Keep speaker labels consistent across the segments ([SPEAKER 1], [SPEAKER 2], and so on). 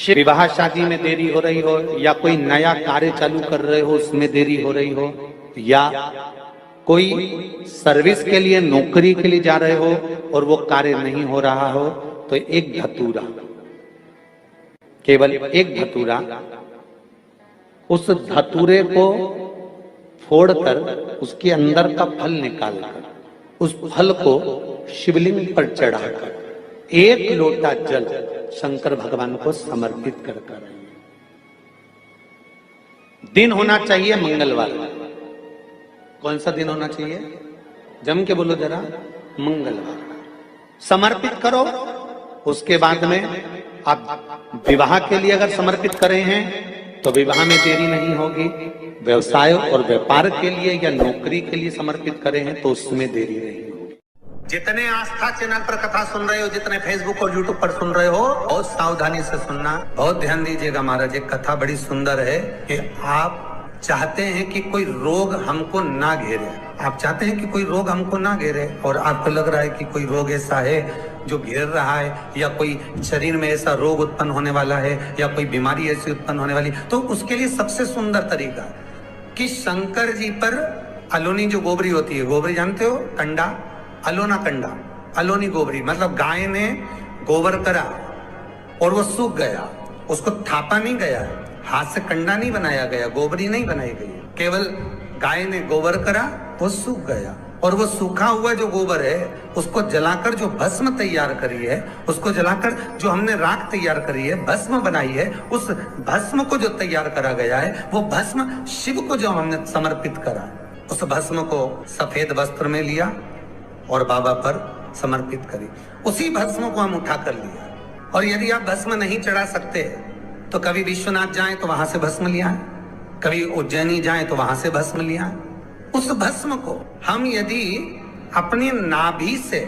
[SPEAKER 1] विवाह शादी में देरी हो रही हो, या कोई नया कार्य चालू कर रहे हो उसमें देरी हो रही हो, या कोई सर्विस के लिए नौकरी के लिए जा रहे हो और वो कार्य नहीं हो रहा हो, तो एक धतूरा, केवल एक धतूरा, उस धतूरे को फोड़कर उसके अंदर का फल निकालकर उस फल को शिवलिंग पर चढ़ाकर एक लोटा जल शंकर भगवान को समर्पित कर कर। दिन होना चाहिए मंगलवार। कौन सा दिन होना चाहिए? जम के बोलो जरा, मंगलवार। समर्पित करो। उसके बाद में आप विवाह के लिए अगर समर्पित करे हैं तो विवाह में देरी नहीं होगी। व्यवसाय और व्यापार के लिए या नौकरी के लिए समर्पित करे हैं तो उसमें देरी नहीं होगी। जितने आस्था चैनल पर कथा सुन रहे हो, जितने फेसबुक और यूट्यूब पर सुन रहे हो, बहुत सावधानी से सुनना, बहुत ध्यान दीजिएगा। महाराज एक कथा बड़ी सुंदर है कि आप चाहते हैं कि कोई रोग हमको ना घेरे, आप चाहते हैं कि कोई रोग हमको ना घेरे, और आपको लग रहा है कि कोई रोग ऐसा है जो घेर रहा है, या कोई शरीर में ऐसा रोग उत्पन्न होने वाला है, या कोई बीमारी ऐसी उत्पन्न होने वाली, तो उसके लिए सबसे सुंदर तरीका कि शंकर जी पर अलोनी जो गोबरी होती है, गोबरी जानते हो, कंडा, अलोना कंडा, अलोनी गोबरी, मतलब गाय ने गोबर करा और वो सूख गया, उसको थापा नहीं गया, हाथ से कंडा नहीं बनाया गया, गोबरी नहीं बनाई गई, केवल गाय ने गोबर करा, वो सूख गया, और वो सूखा हुआ जो गोबर है उसको जलाकर जो भस्म तैयार करी है, उसको जलाकर जो हमने राख तैयार करी है, भस्म बनाई है, उस भस्म को जो तैयार करा गया है, वो भस्म शिव को जो हमने समर्पित करा, उस भस्म को सफेद वस्त्र में लिया और बाबा पर समर्पित करी। उसी भस्म को हम उठा कर लिया। और यदि आप भस्म नहीं चढ़ा सकते तो कभी विश्वनाथ जाएं तो वहां से भस्म लिया है, कभी उज्जैनी जाएं तो वहां से भस्म लिया है। उस भस्म को हम यदि अपने नाभि से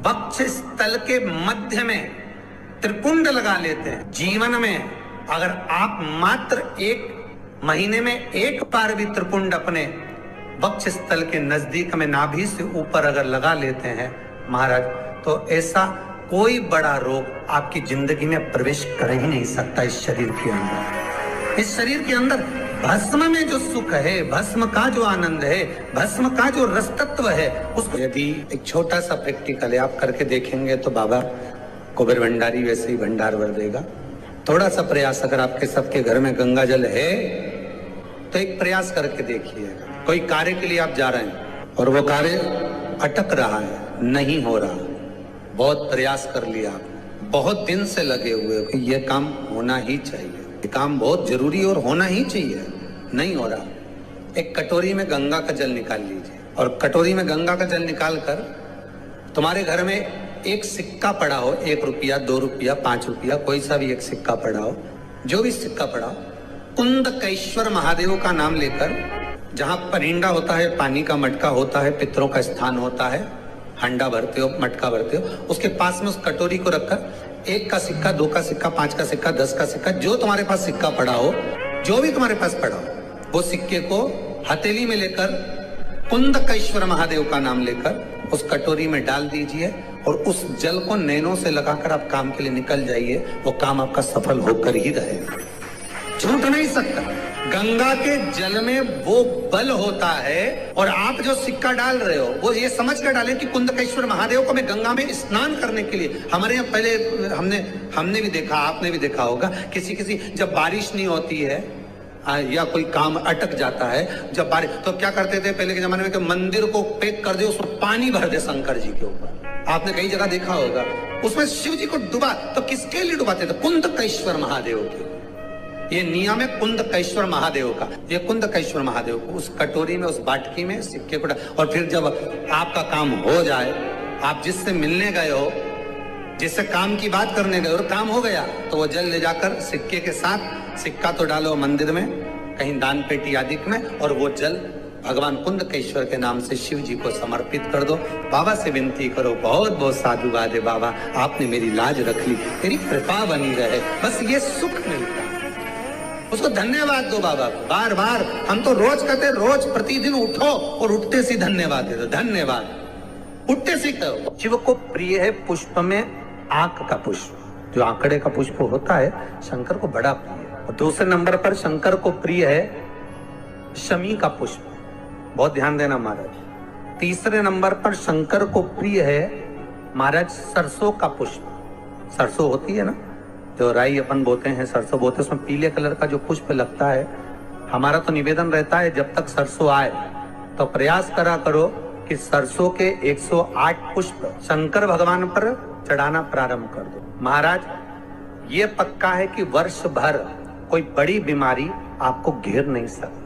[SPEAKER 1] वक्ष स्थल के मध्य में त्रिपुंड लगा लेते हैं, जीवन में अगर आप मात्र एक महीने में एक बार भी त्रिपुंड अपने वक्ष स्थल के नजदीक में नाभि से ऊपर अगर लगा लेते हैं महाराज, तो ऐसा कोई बड़ा रोग आपकी जिंदगी में प्रवेश कर ही नहीं सकता। इस शरीर के अंदर, इस शरीर के अंदर भस्म में जो सुख है, भस्म का जो आनंद है, भस्म का जो रस तत्व है, उसको यदि एक छोटा सा प्रैक्टिकल आप करके देखेंगे तो बाबा कुबेर भंडारी वैसे ही भंडार भर देगा। थोड़ा सा प्रयास, अगर आपके सबके घर में गंगा जल है तो एक प्रयास करके देखिएगा। कोई कार्य के लिए आप जा रहे हैं और वो कार्य अटक रहा है, नहीं हो रहा, बहुत प्रयास कर लिया, बहुत दिन से लगे हुए हो कि ये काम होना ही चाहिए, ये काम बहुत जरूरी और होना ही चाहिए, नहीं हो रहा, एक कटोरी में गंगा का जल निकाल लीजिए, और कटोरी में गंगा का जल निकाल कर तुम्हारे घर में एक सिक्का पड़ा हो, 1 रुपया, 2 रुपया, 5 रुपया, कोई सा भी एक सिक्का पड़ा हो, जो भी सिक्का पड़ा हो, कुंदकेश्वर महादेव का नाम लेकर, जहां परिंदा होता है, पानी का मटका होता है, पितरों का स्थान होता है, हंडा भरते हो, मटका भरते हो, उसके पास में उस कटोरी को रखकर 1 का सिक्का, 2 का सिक्का, 5 का सिक्का, 10 का सिक्का, जो तुम्हारे पास सिक्का पड़ा हो, जो भी तुम्हारे पास पड़ा हो, वो सिक्के को हथेली में लेकर कुंदकेश्वर महादेव का नाम लेकर उस कटोरी में डाल दीजिए, और उस जल को नैनों से लगाकर आप काम के लिए निकल जाइए। वो काम आपका सफल होकर ही रहेगा, छूट नहीं सकता। गंगा के जल में वो बल होता है, और आप जो सिक्का डाल रहे हो वो ये समझ कर डालें कि कुंदकेश्वर महादेव को मैं गंगा में स्नान करने के लिए, हमारे यहाँ पहले हमने भी देखा, आपने भी देखा होगा, किसी जब बारिश नहीं होती है या कोई काम अटक जाता है, जब बारिश, तो क्या करते थे पहले के जमाने में कि मंदिर को पैक कर दे, उसमें पानी भर दे शंकर जी के ऊपर, आपने कई जगह देखा होगा, उसमें शिव जी को डुबा, तो किसके लिए डुबाते थे? कुंदकेश्वर महादेव के। ये नियम है कुंदकेश्वर महादेव का। ये कुंदकेश्वर महादेव को उस कटोरी में, उस बाटकी में सिक्के को, और फिर जब आपका काम हो जाए, आप जिससे मिलने गए हो, जिससे काम की बात करने गए और काम हो गया, तो वो जल ले जाकर सिक्के के साथ, सिक्का तो डालो मंदिर में, कहीं दान पेटी आदि में, और वो जल भगवान कुंदकेश्वर के नाम से शिव जी को समर्पित कर दो। बाबा से विनती करो, बहुत बहुत साधुवाद है बाबा, आपने मेरी लाज रख ली, तेरी कृपा बनी रहे, बस ये सुख मिलता है। उसको धन्यवाद दो बाबा को बार बार। हम तो रोज कहते, रोज प्रतिदिन उठो और उठते सी धन्यवाद दे दो, धन्यवाद, उठते सी कहो। शिव को प्रिय है पुष्प में आंख का पुष्प, जो आंकड़े का पुष्प होता है शंकर को बड़ा प्रिय है। और दूसरे नंबर पर शंकर को प्रिय है शमी का पुष्प, बहुत ध्यान देना महाराज। तीसरे नंबर पर शंकर को प्रिय है महाराज सरसों का पुष्प। सरसों होती है ना, जो राई अपन बोते हैं, सरसों बोते हैं, उसमें पीले कलर का जो पुष्प लगता है। हमारा तो निवेदन रहता है जब तक सरसों आए तो प्रयास करा करो कि सरसों के 108 पुष्प शंकर भगवान पर चढ़ाना प्रारंभ कर दो। महाराज ये पक्का है कि वर्ष भर कोई बड़ी बीमारी आपको घेर नहीं सकती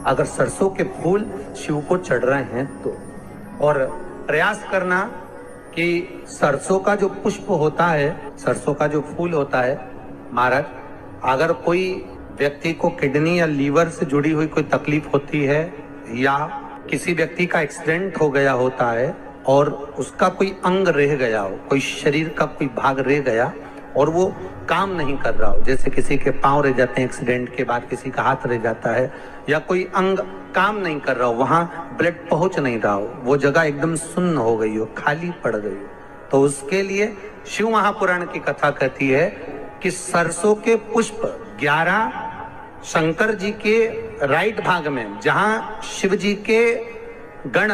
[SPEAKER 1] अगर सरसों के फूल शिव को चढ़ रहे हैं तो। और प्रयास करना कि सरसों का जो पुष्प होता है, सरसों का जो फूल होता है महाराज, अगर कोई व्यक्ति को किडनी या लीवर से जुड़ी हुई कोई तकलीफ होती है या किसी व्यक्ति का एक्सीडेंट हो गया होता है और उसका कोई अंग रह गया हो, कोई शरीर का कोई भाग रह गया और वो काम नहीं कर रहा हो, जैसे किसी के पांव रह जाते हैं एक्सीडेंट के बाद, किसी का हाथ रह जाता है या कोई अंग काम नहीं कर रहा हो, वहां ब्लड पहुंच नहीं रहा हो, वो जगह एकदम सुन्न हो गई हो, खाली पड़ गई हो, तो उसके लिए शिव महापुराण की कथा कहती है कि सरसों के पुष्प 11 शंकर जी के राइट भाग में, जहां शिव जी के गण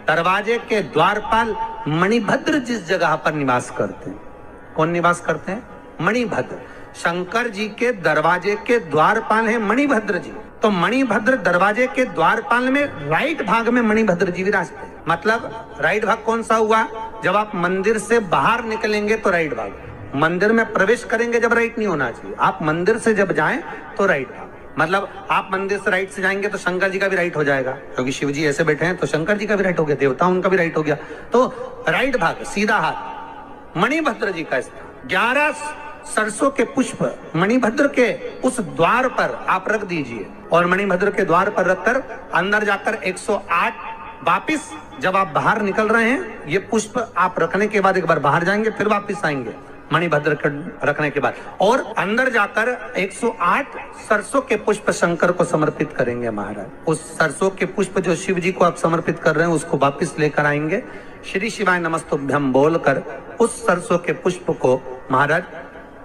[SPEAKER 1] दरवाजे के द्वारपाल मणिभद्र जिस जगह पर निवास करते हैं, कौन निवास करते हैं? मणिभद्र। शंकर जी के दरवाजे के द्वारपाल हैं मणिभद्र जी। तो मणिभद्र दरवाजे के द्वारपाल में राइट भाग में मणिभद्र जी विराजते हैं। मतलब राइट भाग कौन सा हुआ? जब आप मंदिर से बाहर निकलेंगे तो राइट भाग, मंदिर में प्रवेश करेंगे जब राइट नहीं होना चाहिए, आप मंदिर से जब जाएं तो राइट भाग। मतलब आप मंदिर से राइट से जाएंगे तो शंकर जी का भी राइट हो जाएगा, क्योंकि शिव जी ऐसे बैठे हैं तो शंकर जी का भी राइट हो गया, देवता उनका भी राइट हो गया, तो राइट भाग सीधा हाथ मणिभद्र जी का स्थान। 11 सरसों के पुष्प मणिभद्र के उस द्वार पर आप रख दीजिए और मणिभद्र के द्वार पर रखकर अंदर जाकर 108 वापिस जब आप बाहर निकल रहे हैं, ये पुष्प आप रखने के बाद एक बार बाहर जाएंगे फिर वापिस आएंगे मणिभद्र रखने के बाद, और अंदर जाकर 108 सरसों के पुष्प शंकर को समर्पित करेंगे महाराज। उस सरसों के पुष्प जो शिव जी को आप समर्पित कर रहे हैं उसको वापिस लेकर आएंगे, श्री शिवाय नमस्तुभ्यम बोलकर उस सरसों के पुष्प को महाराज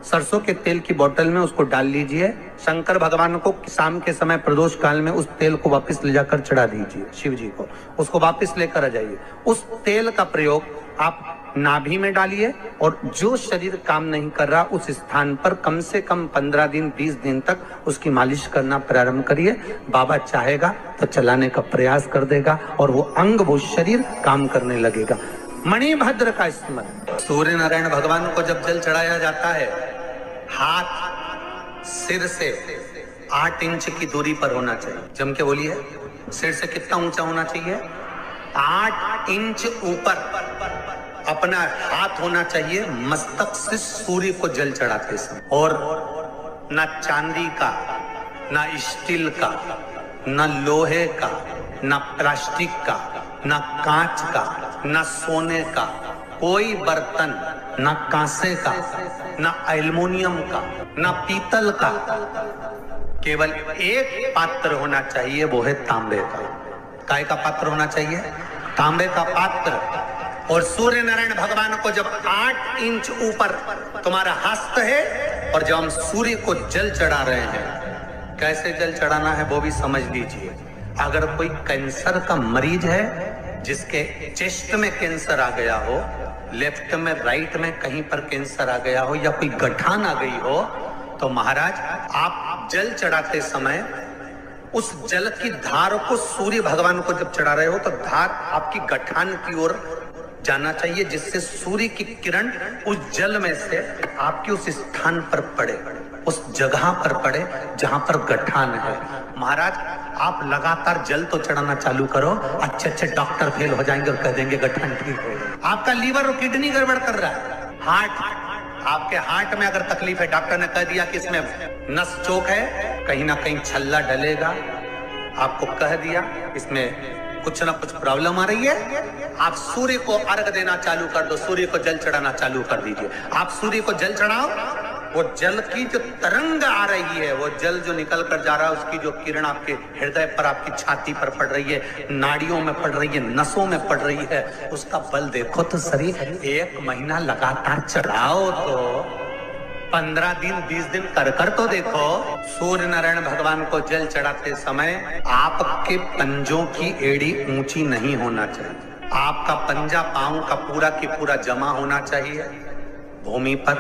[SPEAKER 1] सरसों के तेल की बोतल में उसको डाल लीजिए। शंकर भगवान को शाम के समय प्रदोष काल में उस तेल को वापस ले जाकर चढ़ा दीजिए शिव जी को, उसको वापस लेकर आ जाइए। उस तेल का प्रयोग आप नाभि में डालिए और जो शरीर काम नहीं कर रहा उस स्थान पर कम से कम 15 दिन 20 दिन तक उसकी मालिश करना प्रारंभ करिए। बाबा चाहेगा तो चलाने का प्रयास कर देगा और वो अंग वो शरीर काम करने लगेगा। मणिभद्र का स्मरण। सूर्य नारायण भगवान को जब जल चढ़ाया जाता है, हाथ सिर से 8 इंच की दूरी पर होना चाहिए। जम के बोलिए, सिर से कितना ऊंचा होना चाहिए? 8 इंच ऊपर अपना हाथ होना चाहिए मस्तक से सूर्य को जल चढ़ाते समय। और ना चांदी का, ना स्टील का, ना लोहे का, ना प्लास्टिक का, ना कांच का, ना सोने का कोई बर्तन, ना कांसे का, ना एल्युमिनियम का, ना पीतल का, केवल एक पात्र होना चाहिए, वो है तांबे का। काय का पात्र होना चाहिए? तांबे का पात्र। और सूर्य नारायण भगवान को जब 8 इंच ऊपर तुम्हारा हस्त है और जब हम सूर्य को जल चढ़ा रहे हैं, कैसे जल चढ़ाना है वो भी समझ लीजिए। अगर कोई कैंसर का मरीज है जिसके चेस्ट में कैंसर आ गया हो, लेफ्ट में राइट में कहीं पर कैंसर आ गया हो या कोई गठान आ गई हो, तो महाराज आप जल चढ़ाते समय उस जल की धार को सूर्य भगवान को जब चढ़ा रहे हो तो धार आपकी गठान की ओर जाना चाहिए, जिससे सूर्य की किरण उस जल में से आपके उस स्थान पर पड़े, उस जगह पर पड़े जहां पर गठान है। महाराज आप लगातार जल तो चढ़ाना चालू करो, अच्छे अच्छे डॉक्टर फेल हो जाएंगे और कह देंगे गठान ठीक हो गया। आपका लीवर और किडनी गड़बड़ कर रहा है, हार्ट, आपके हार्ट में अगर तकलीफ है, डॉक्टर ने कह दिया कि इसमें नस चौक है, कहीं ना कहीं छल्ला डलेगा, आपको कह दिया इसमें कुछ ना कुछ प्रॉब्लम आ रही है, आप सूर्य को अर्घ देना चालू कर दो, सूर्य को जल चढ़ाना चालू कर दीजिए। आप सूर्य को जल चढ़ाओ, वो जल की जो तरंग आ रही है, वो जल जो निकल कर जा रहा है, उसकी जो किरण आपके हृदय पर, आपकी छाती पर पड़ रही है, नाड़ियों में पड़ रही है, नसों में पड़ रही है, उसका बल देखो तो शरीर 1 महीना लगातार चढ़ाओ तो 15 दिन 20 दिन कर तो देखो। सूर्य नारायण भगवान को जल चढ़ाते समय आपके पंजों की एड़ी ऊंची नहीं होना चाहिए। आपका पंजा पांव का पूरा की पूरा जमा होना चाहिए भूमि पर।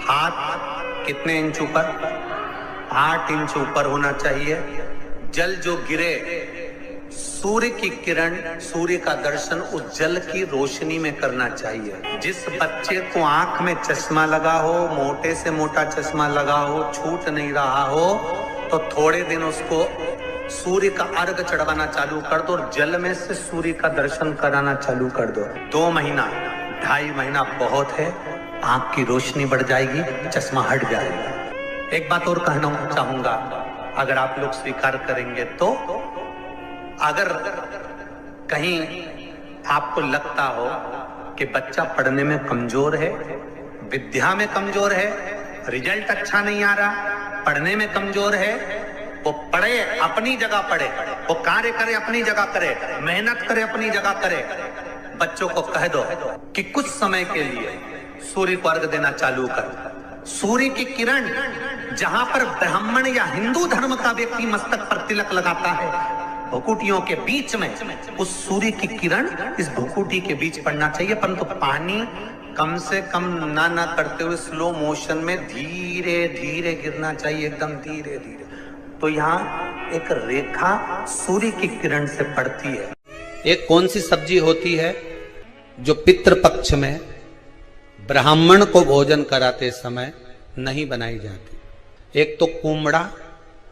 [SPEAKER 1] हाथ कितने इंच ऊपर? 8 इंच ऊपर होना चाहिए। जल जो गिरे, सूर्य की किरण, सूर्य का दर्शन उस जल की रोशनी में करना चाहिए। जिस बच्चे को आंख में चश्मा लगा हो, मोटे से मोटा चश्मा लगा हो, छूट नहीं रहा हो, तो थोड़े दिन उसको सूर्य का अर्घ चढ़वाना चालू कर दो और जल में से सूर्य का दर्शन कराना चालू कर दो। 2 महीना 2.5 महीना बहुत है, आंख की रोशनी बढ़ जाएगी, चश्मा हट जाएगा। एक बात और कहना चाहूंगा, अगर आप लोग स्वीकार करेंगे तो, अगर कहीं आपको लगता हो कि बच्चा पढ़ने में कमजोर है, विद्या में कमजोर है, रिजल्ट अच्छा नहीं आ रहा, पढ़ने में कमजोर है, वो पढ़े अपनी जगह पढ़े, वो कार्य करे अपनी जगह करे, मेहनत करे अपनी जगह करे। बच्चों को कह दो कि कुछ समय के लिए सूर्य को अर्घ देना चालू कर। सूर्य की किरण जहां पर ब्राह्मण या हिंदू धर्म का व्यक्ति मस्तक पर तिलक लगाता है, भुकुटियों के बीच में उस सूर्य की किरण इस भुकुटी के बीच पड़ना चाहिए, परंतु पानी कम से कम ना करते हुए स्लो मोशन में धीरे धीरे गिरना चाहिए, एकदम धीरे धीरे। तो यहाँ एक रेखा सूर्य की किरण से पड़ती है। एक कौन सी सब्जी होती है जो पितृपक्ष में ब्राह्मण को भोजन कराते समय नहीं बनाई जाती? एक तो कुमड़ा,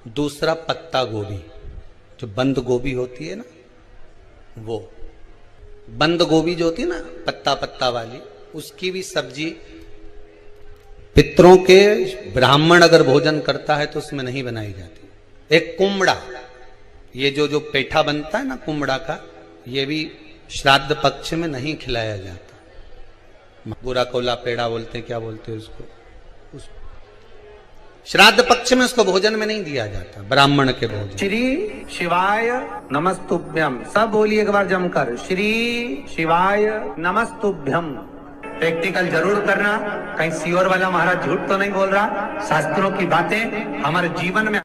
[SPEAKER 1] दूसरा पत्ता गोभी। जो बंद गोभी होती है ना, वो बंद गोभी जो होती है ना, पत्ता पत्ता वाली, उसकी भी सब्जी पितरों के ब्राह्मण अगर भोजन करता है तो उसमें नहीं बनाई जाती। एक कुमड़ा, ये जो पेठा बनता है ना कुमड़ा का, ये भी श्राद्ध पक्ष में नहीं खिलाया जाता। बुरा कोला पेड़ा बोलते हैं, क्या बोलते हैं उसको, श्राद्ध पक्ष में उसको भोजन में नहीं दिया जाता, ब्राह्मण के भोजन। श्री शिवाय नमस्तुभ्यम, सब बोलिए एक बार जमकर, श्री शिवाय नमस्तुभ्यम। प्रैक्टिकल जरूर करना, कहीं सीओर वाला महाराज झूठ तो नहीं बोल रहा। शास्त्रों की बातें हमारे जीवन में